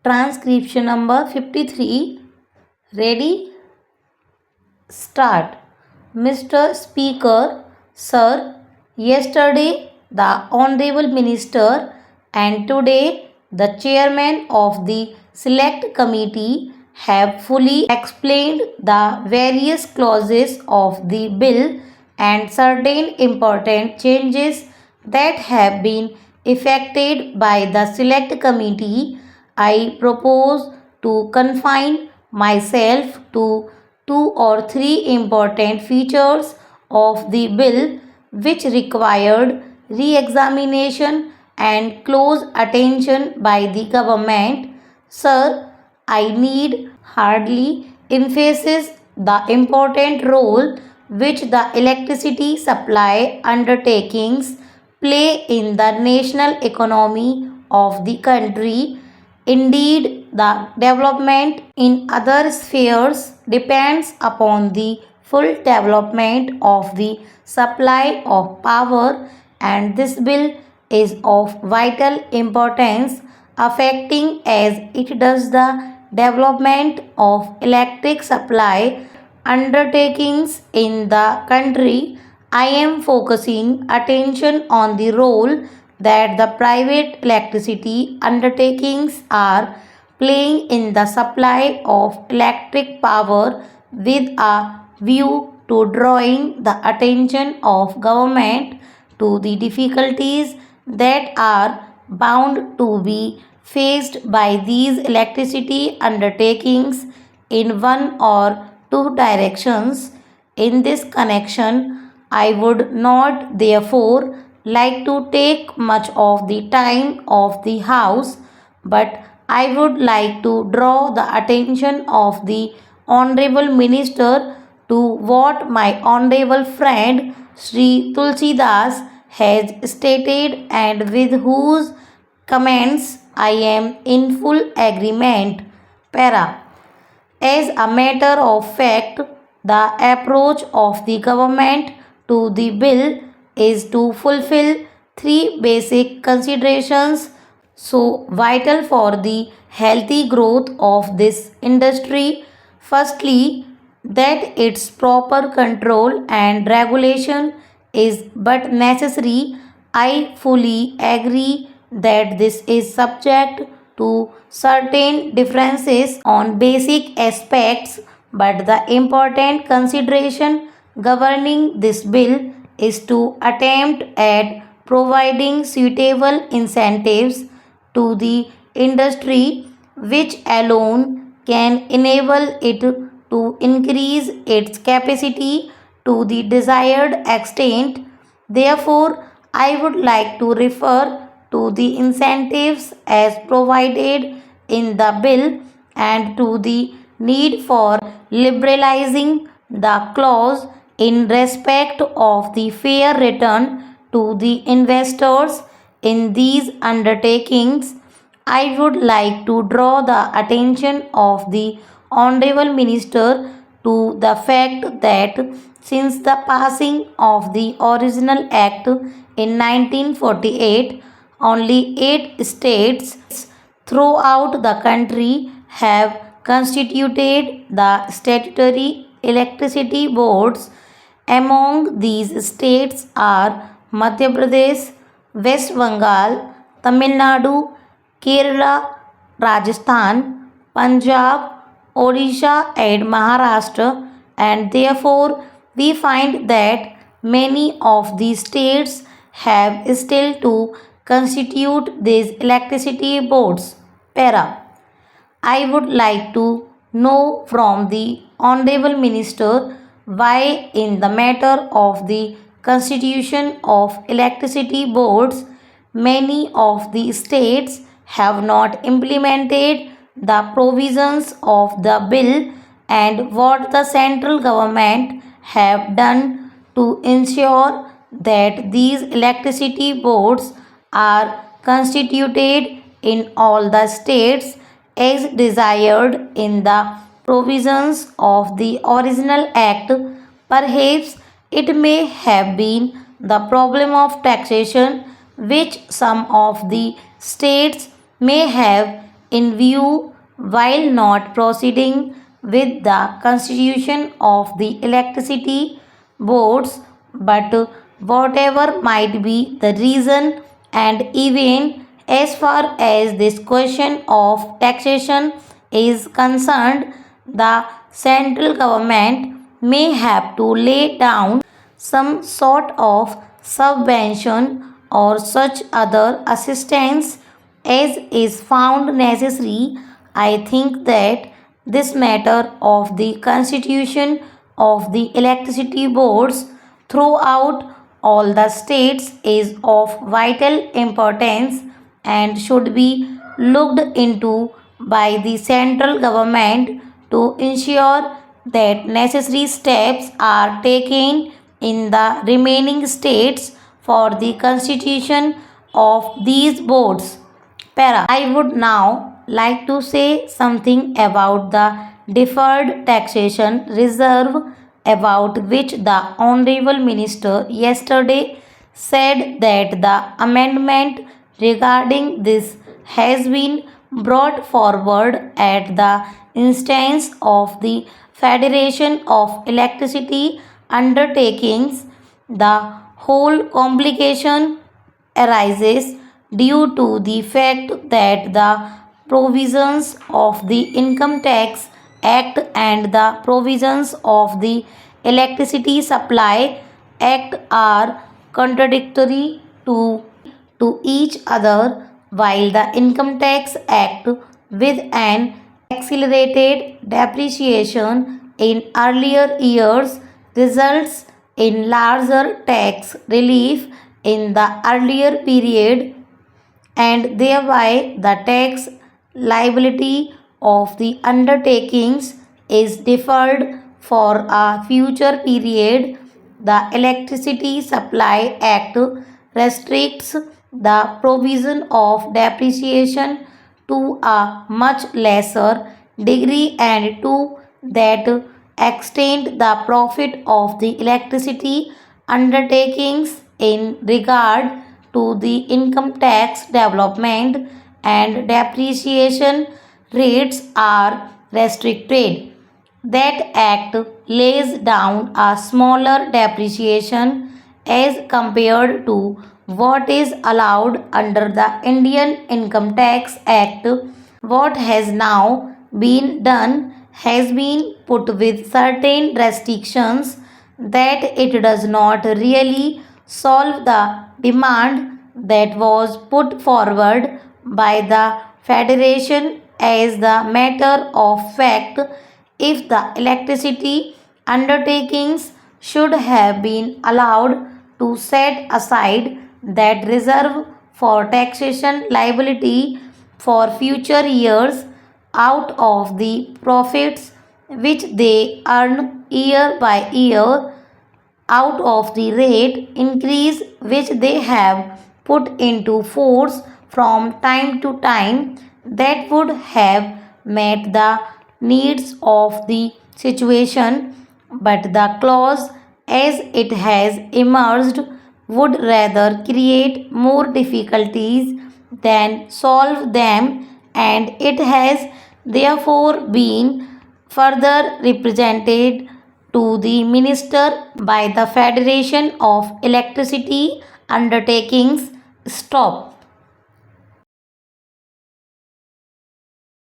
Transcription number 53. Ready? Start. Mr. Speaker, Sir, yesterday the Honorable Minister and today the Chairman of the Select Committee have fully explained the various clauses of the bill and certain important changes that have been effected by the Select Committee. I propose to confine myself to two or three important features of the bill which required re-examination and close attention by the government. Sir, I need hardly emphasize the important role which the electricity supply undertakings play in the national economy of the country. Indeed, the development in other spheres depends upon the full development of the supply of power, and this bill is of vital importance, affecting as it does the development of electric supply undertakings in the country. I am focusing attention on the role that the private electricity undertakings are playing in the supply of electric power with a view to drawing the attention of government to the difficulties that are bound to be faced by these electricity undertakings in one or two directions. In this connection, I would not therefore like to take much of the time of the House, but I would like to draw the attention of the Honorable Minister to what my Honorable friend Sri Tulsidas has stated and with whose comments I am in full agreement. Para. As a matter of fact, the approach of the government to the bill is to fulfill three basic considerations so vital for the healthy growth of this industry. Firstly, that its proper control and regulation is but necessary. I fully agree that this is subject to certain differences on basic aspects, but the important consideration governing this bill is to attempt at providing suitable incentives to the industry which alone can enable it to increase its capacity to the desired extent. Therefore, I would like to refer to the incentives as provided in the bill and to the need for liberalizing the clause in respect of the fair return to the investors in these undertakings. I would like to draw the attention of the Honorable Minister to the fact that since the passing of the original Act in 1948, only 8 states throughout the country have constituted the statutory electricity boards. Among these states are Madhya Pradesh, West Bengal, Tamil Nadu, Kerala, Rajasthan, Punjab, Odisha, and Maharashtra, and therefore we find that many of these states have still to constitute these electricity boards. Para. I would like to know from the Honorable Minister why, in the matter of the constitution of electricity boards, many of the states have not implemented the provisions of the bill and what the central government have done to ensure that these electricity boards are constituted in all the states as desired in the provisions of the original act. Perhaps it may have been the problem of taxation which some of the states may have in view while not proceeding with the constitution of the electricity boards, but whatever might be the reason, and even as far as this question of taxation is concerned, the central government may have to lay down some sort of subvention or such other assistance as is found necessary. I think that this matter of the constitution of the electricity boards throughout all the states is of vital importance and should be looked into by the central government to ensure that necessary steps are taken in the remaining states for the constitution of these boards. I would now like to say something about the deferred taxation reserve, about which the Honorable Minister yesterday said that the amendment regarding this has been brought forward at the instance of the Federation of Electricity Undertakings. The whole complication arises due to the fact that the provisions of the Income Tax Act and the provisions of the Electricity Supply Act are contradictory to each other, while the Income Tax Act, with an accelerated depreciation in earlier years, results in larger tax relief in the earlier period, and thereby the tax liability of the undertakings is deferred for a future period. The Electricity Supply Act restricts the provision of depreciation to a much lesser degree, and to that extent the profit of the electricity undertakings in regard to the income tax development and depreciation rates are restricted. That act lays down a smaller depreciation as compared to what is allowed under the Indian Income Tax Act. What has now been done has been put with certain restrictions that it does not really solve the demand that was put forward by the Federation. As the matter of fact, if the electricity undertakings should have been allowed to set aside that reserve for taxation liability for future years out of the profits which they earn year by year, out of the rate increase which they have put into force from time to time, that would have met the needs of the situation, but the clause as it has emerged would rather create more difficulties than solve them, and it has therefore been further represented to the Minister by the Federation of Electricity Undertakings. Stop.